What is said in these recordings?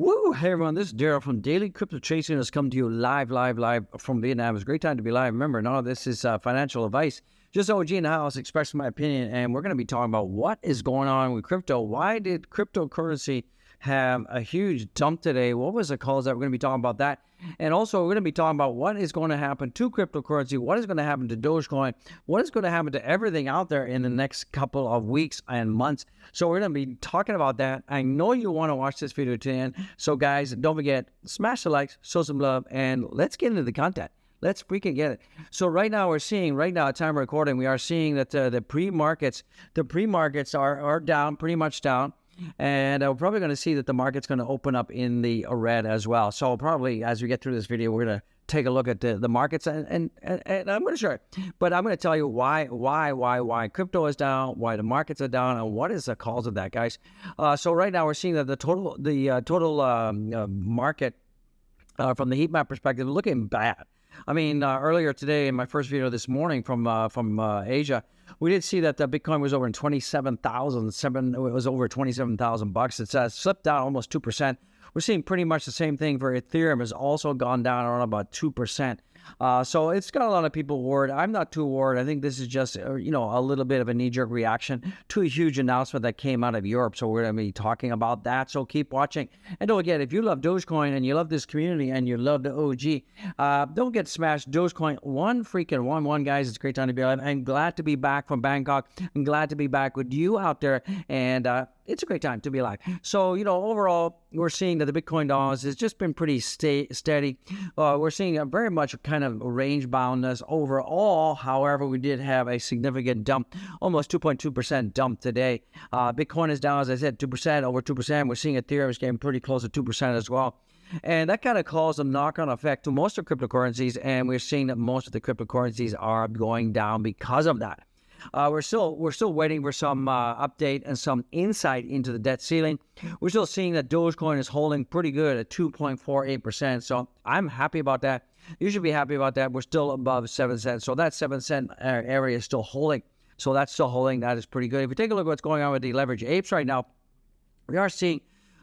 Woo! Hey everyone, this is Daryl from Daily Crypto Chasing. Has come to you live from Vietnam. It's a great time to be live. Remember, none of this is financial advice. Just OG in the house expressing my opinion, and we're going to be talking about what is going on with crypto. Why did cryptocurrency have a huge dump today? What was the cause that? We're going to be talking about that. And also, we're going to be talking about what is going to happen to cryptocurrency, what is going to happen to Dogecoin, what is going to happen to everything out there in the next couple of weeks and months. So we're going to be talking about that. I know you want to watch this video to the end. So guys, don't forget, smash the likes, show some love, and let's get into the content. Let's freaking get it. So right now we're seeing, at time of recording, we are seeing that the pre-markets are down, pretty much down. And we're probably going to see that the market's going to open up in the red as well. So probably as we get through this video, we're going to take a look at the markets and I'm going to show it. But I'm going to tell you why crypto is down, why the markets are down, and what is the cause of that, guys. So right now we're seeing that the total market from the heat map perspective looking bad. I mean, earlier today in my first video this morning from Asia, we did see that the Bitcoin was over in 27,000. It was over 27,000 bucks. It's slipped down almost 2%. We're seeing pretty much the same thing for Ethereum. Has also gone down around about 2%. So it's got a lot of people worried. I'm not too worried. I think this is just, a little bit of a knee-jerk reaction to a huge announcement that came out of Europe. So we're going to be talking about that. So keep watching. And don't forget, if you love Dogecoin and you love this community and you love the OG, don't get smashed. Dogecoin, one, guys. It's a great time to be alive. I'm glad to be back from Bangkok. I'm glad to be back with you out there. And it's a great time to be alive. So, overall, we're seeing that the Bitcoin dollars has just been pretty steady. We're seeing a very much kind of range boundness overall. However, we did have a significant dump, almost 2.2% dump today. Bitcoin is down, as I said, 2%, over 2%. We're seeing Ethereum is getting pretty close to 2% as well. And that kind of caused a knock-on effect to most of cryptocurrencies, and we're seeing that most of the cryptocurrencies are going down because of that. We're still waiting for some update and some insight into the debt ceiling. We're still seeing that Dogecoin is holding pretty good at 2.48%. So I'm happy about that. You should be happy about that. We're still above 7 cents. So that 7 cent area is still holding. So that's still holding. That is pretty good. If you take a look at what's going on with the leverage apes right now, we are seeing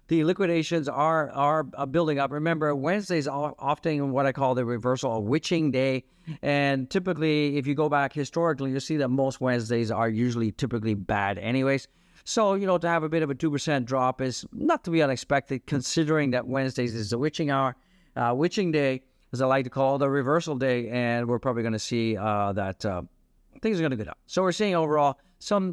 the liquidations are building up. Remember, Wednesdays are often what I call the reversal, a witching day. And typically, if you go back historically, you'll see that most Wednesdays are usually typically bad anyways. So, to have a bit of a 2% drop is not to be unexpected, considering that Wednesdays is the witching hour, witching day, as I like to call it, the reversal day. And we're probably going to see that things are going to go down. So we're seeing overall some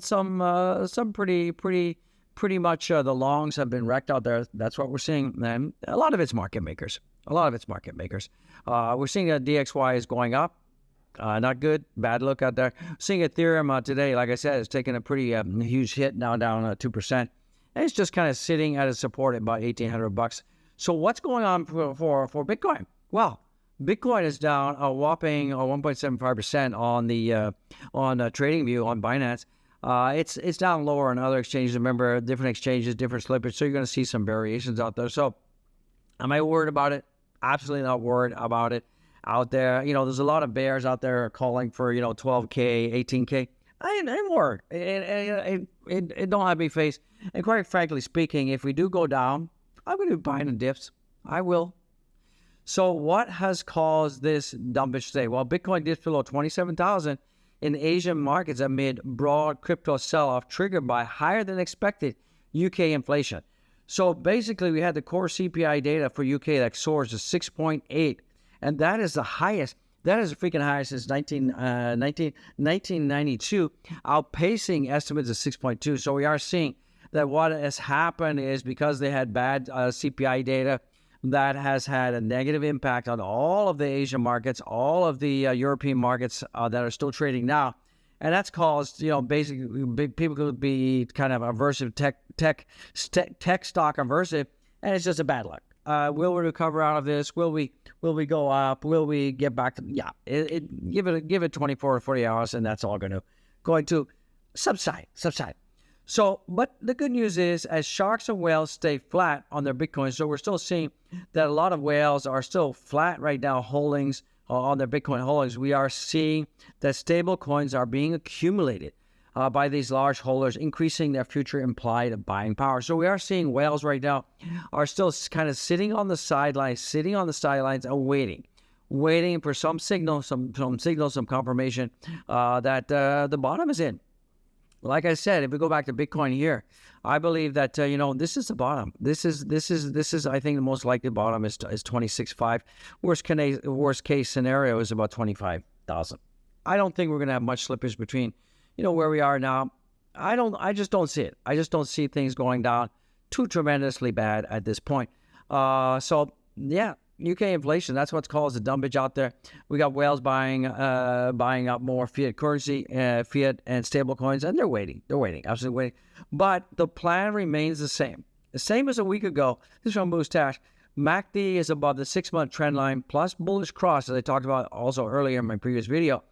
pretty much the longs have been wrecked out there. That's what we're seeing. And a lot of it's market makers. We're seeing that DXY is going up. Not good. Bad look out there. Seeing Ethereum today, like I said, it's taken a pretty huge hit, now down 2%. And it's just kind of sitting at a support at about 1,800 bucks. So what's going on for Bitcoin? Well, Bitcoin is down a whopping 1.75% on the TradingView on Binance. It's down lower on other exchanges. Remember, different exchanges, different slippage. So you're going to see some variations out there. So am I worried about it? Absolutely not worried about it out there. There's a lot of bears out there calling for, 12K, 18K. I'm worried. It don't have me face. And quite frankly speaking, if we do go down, I'm going to be buying the dips. I will. So what has caused this dumpage today? Well, Bitcoin dips below 27,000 in Asian markets amid broad crypto sell-off triggered by higher than expected UK inflation. So basically, we had the core CPI data for UK that soars to 6.8, and that is the highest. That is the freaking highest since 1992, outpacing estimates of 6.2. So we are seeing that what has happened is because they had bad CPI data, that has had a negative impact on all of the Asian markets, all of the European markets that are still trading now. And that's caused, basically people could be kind of aversive, tech stock aversive, and it's just a bad luck. Will we recover out of this? Will we go up? Will we get back to, give it 24 or 40 hours, and that's all going to subside. So, but the good news is, as sharks and whales stay flat on their Bitcoin, so we're still seeing that a lot of whales are still flat right now, holdings on their Bitcoin holdings. We are seeing that stable coins are being accumulated. by these large holders, increasing their future implied buying power. So we are seeing whales right now are still kind of sitting on the sidelines, and waiting for some signal, some confirmation that the bottom is in. Like I said, if we go back to Bitcoin here, I believe that this is the bottom. This is I think the most likely bottom is 26.5. Worst case scenario is about 25,000. I don't think we're going to have much slippage between where we are now. I just don't see it. I just don't see things going down too tremendously bad at this point. So yeah, UK inflation, that's what's caused the dumpage out there. We got whales buying up more fiat currency, fiat and stable coins, and they're waiting, absolutely waiting. But the plan remains the same as a week ago. This is from Moustache. MACD is above the 6-month trend line, plus bullish cross, as I talked about also earlier in my previous video.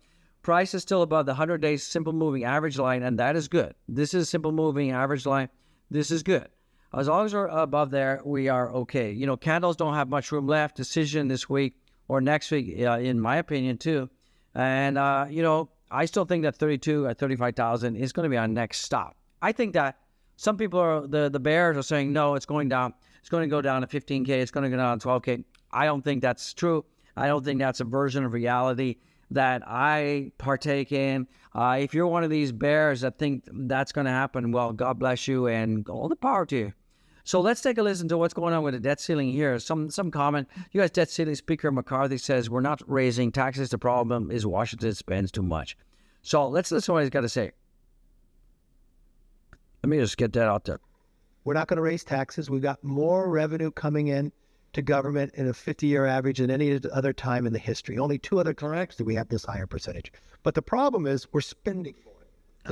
Price is still above the 100-day simple moving average line, and that is good. This is simple moving average line. This is good. As long as we're above there, we are okay. Candles don't have much room left. Decision this week or next week, in my opinion, too. And, I still think that 32 at 35,000 is going to be our next stop. I think that some people are, the bears are saying, no, it's going down. It's going to go down to 15K. It's going to go down to 12K. I don't think that's true. I don't think that's a version of reality that I partake in. If you're one of these bears that think that's going to happen, well, God bless you and all the power to you. So let's take a listen to what's going on with the debt ceiling here. Some comment. U.S. debt ceiling Speaker McCarthy says we're not raising taxes. The problem is Washington spends too much. So let's listen to what he's got to say. Let me just get that out there. We're not going to raise taxes. We've got more revenue coming in to government in a 50-year average than any other time in the history. Only 2 other times do we have this higher percentage. But the problem is we're spending more.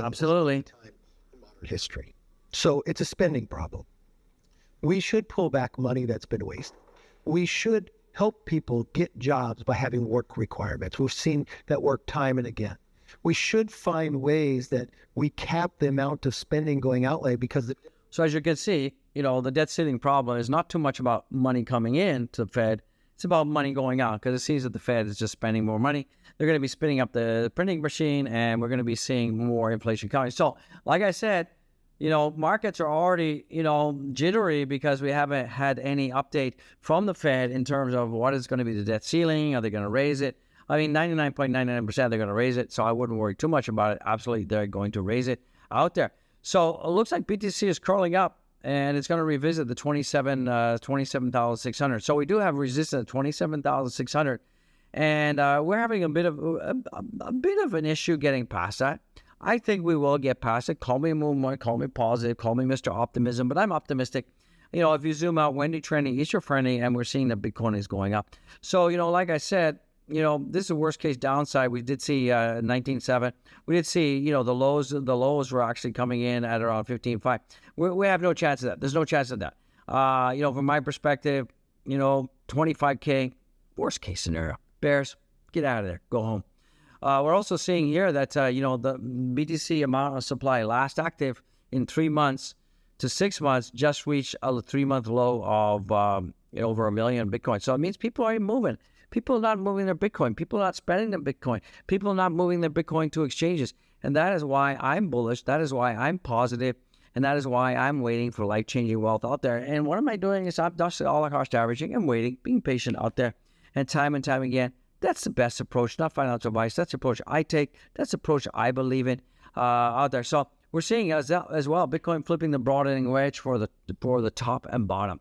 Absolutely. Time in modern history. So it's a spending problem. We should pull back money that's been wasted. We should help people get jobs by having work requirements. We've seen that work time and again. We should find ways that we cap the amount of spending going outlay because... So as you can see, the debt ceiling problem is not too much about money coming in to the Fed. It's about money going out because it seems that the Fed is just spending more money. They're going to be spinning up the printing machine and we're going to be seeing more inflation coming. So like I said, markets are already, jittery because we haven't had any update from the Fed in terms of what is going to be the debt ceiling. Are they going to raise it? I mean, 99.99% they're going to raise it. So I wouldn't worry too much about it. Absolutely, they're going to raise it out there. So it looks like BTC is curling up and it's going to revisit the 27,600. So we do have resistance at 27,600. And we're having a bit of an issue getting past that. I think we will get past it. Call me movement, call me positive, call me Mr. Optimism, but I'm optimistic. If you zoom out, Wendy trending, Easter friendly, and we're seeing that Bitcoin is going up. So, like I said, this is the worst case downside. We did see 19.7. We did see, the lows were actually coming in at around 15.5. We have no chance of that. There's no chance of that. From my perspective, 25K, worst case scenario. Bears, get out of there. Go home. We're also seeing here that, the BTC amount of supply last active in 3 months to 6 months just reached a 3-month low of over 1 million Bitcoin. So it means people are moving. People are not moving their Bitcoin. People are not spending their Bitcoin. People are not moving their Bitcoin to exchanges. And that is why I'm bullish. That is why I'm positive. And that is why I'm waiting for life-changing wealth out there. And what am I doing is I'm just all cost averaging. I'm waiting, being patient out there. And time again, that's the best approach, not financial advice. That's the approach I take. That's the approach I believe in out there. So we're seeing as well, Bitcoin flipping the broadening wedge for the top and bottom.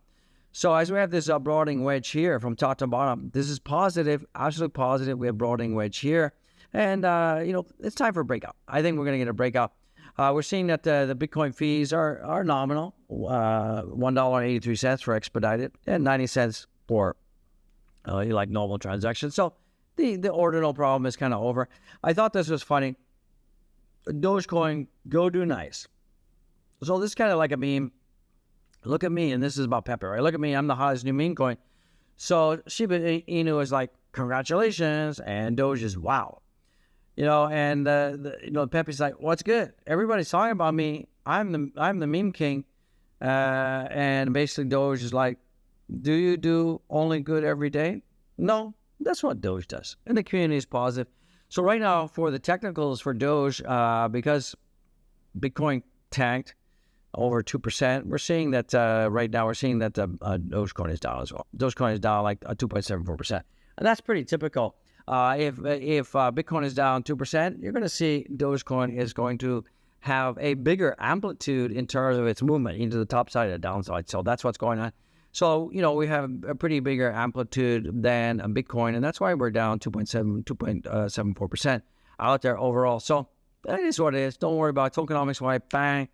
So as we have this broadening wedge here from top to bottom, this is positive, absolutely positive. We have broadening wedge here. And, it's time for a breakout. I think we're going to get a breakout. We're seeing that the Bitcoin fees are nominal, $1.83 for expedited and 90 cents for normal transactions. So the ordinal problem is kind of over. I thought this was funny. Dogecoin, go do nice. So this is kind of like a meme. Look at me, and this is about Pepe, right? Look at me, I'm the hottest new meme coin. So Shiba Inu is like, congratulations, and Doge is wow. And Pepe's like, what's good? Everybody's talking about me. I'm the meme king. And basically Doge is like, do you do only good every day? No, that's what Doge does. And the community is positive. So right now for the technicals for Doge, because Bitcoin tanked over 2%. We're seeing that right now. We're seeing that Dogecoin is down as well. Dogecoin is down like 2.74%, and that's pretty typical. If Bitcoin is down 2%, you're going to see Dogecoin is going to have a bigger amplitude in terms of its movement into the top side and the downside. So that's what's going on. So, we have a pretty bigger amplitude than Bitcoin, and that's why we're down 2.74% out there overall. So that is what it is. Don't worry about it. Tokenomics, why bang.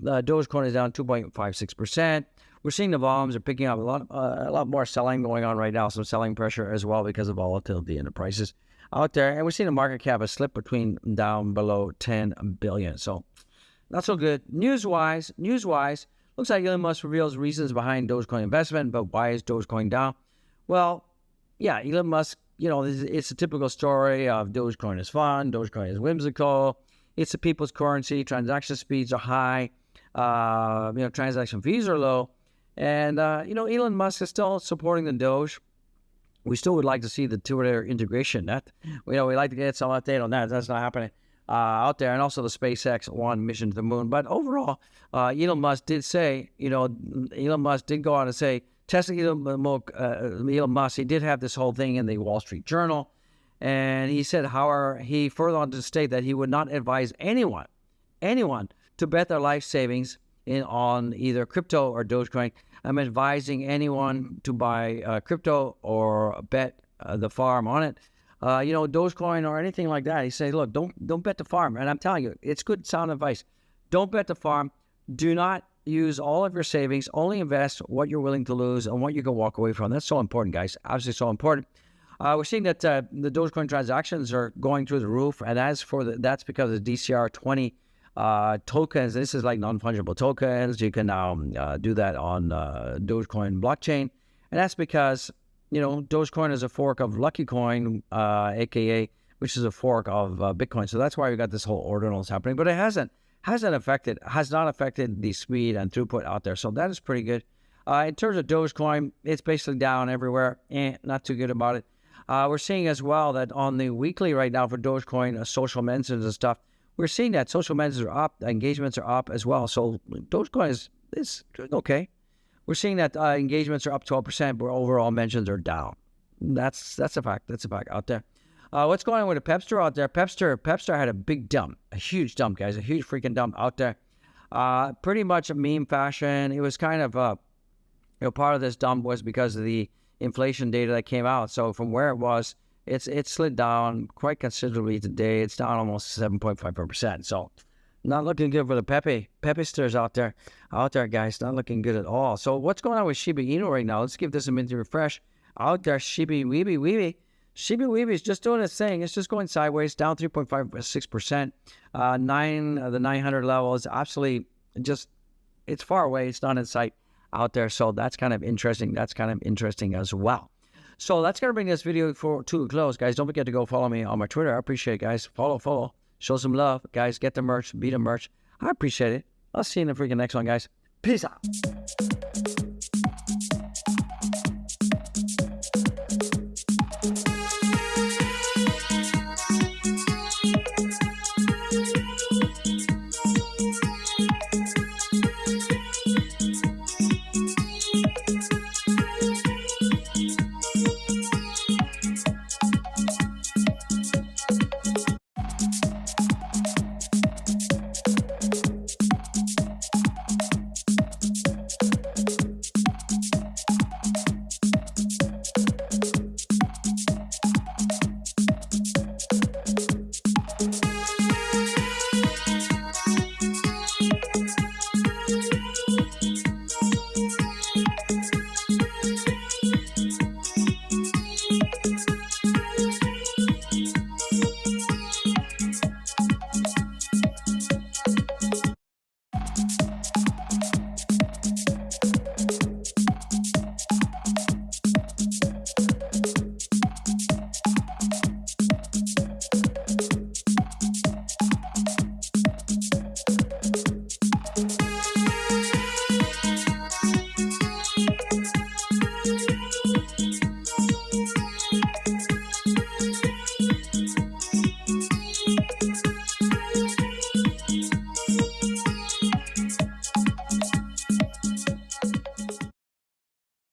Dogecoin is down 2.56%. We're seeing the volumes are picking up a lot more selling going on right now. Some selling pressure as well because of volatility in the prices out there. And we're seeing the market cap has slipped down below 10 billion. So not so good. News-wise, looks like Elon Musk reveals reasons behind Dogecoin investment, but why is Dogecoin down? Well, yeah, Elon Musk, it's a typical story of Dogecoin is fun, Dogecoin is whimsical, it's the people's currency, transaction speeds are high, transaction fees are low, and, Elon Musk is still supporting the Doge. We still would like to see the two-layer integration. We like to get some update on that. That's not happening out there, and also the SpaceX one mission to the moon. But overall, Elon Musk did say, Elon Musk did go on to say, Tesla Elon Musk, he did have this whole thing in the Wall Street Journal, and he said, however, he further on to state that he would not advise anyone to bet their life savings on either crypto or Dogecoin. I'm advising anyone to buy crypto or bet the farm on it. Dogecoin or anything like that. He said, look, don't bet the farm. And I'm telling you, it's good sound advice. Don't bet the farm. Do not use all of your savings. Only invest what you're willing to lose and what you can walk away from. That's so important, guys. Absolutely so important. We're seeing that the Dogecoin transactions are going through the roof, and that's because of DCR20 tokens. This is like non-fungible tokens. You can now do that on Dogecoin blockchain, and that's because Dogecoin is a fork of Lucky Coin, aka which is a fork of Bitcoin. So that's why we got this whole ordinals happening, but it has not affected the speed and throughput out there. So that is pretty good. In terms of Dogecoin, it's basically down everywhere. Not too good about it. We're seeing as well that on the weekly right now for Dogecoin, social mentions and stuff, we're seeing that social mentions are up, engagements are up as well. So Dogecoin is doing okay. We're seeing that engagements are up 12%, but overall mentions are down. That's a fact. That's a fact out there. What's going on with the Pepster out there? Pepster had a big dump, a huge dump, guys, a huge freaking dump out there. Pretty much a meme fashion. It was kind of, part of this dump was because of the inflation data that came out. So from where it was, it slid down quite considerably today. It's down almost 7.54%. So not looking good for the Pepisters out there, guys. Not looking good at all. So what's going on with Shiba Inu right now? Let's give this a minute to refresh. Out there, Shiba Weeby is just doing its thing. It's just going sideways, down 3.56%. The 900 level is absolutely it's far away. It's not in sight out there. So that's kind of interesting. That's kind of interesting as well. So that's going to bring this video to a close, guys. Don't forget to go follow me on my Twitter. I appreciate it, guys. Follow. Show some love, guys. Get the merch. Be the merch. I appreciate it. I'll see you in the freaking next one, guys. Peace out.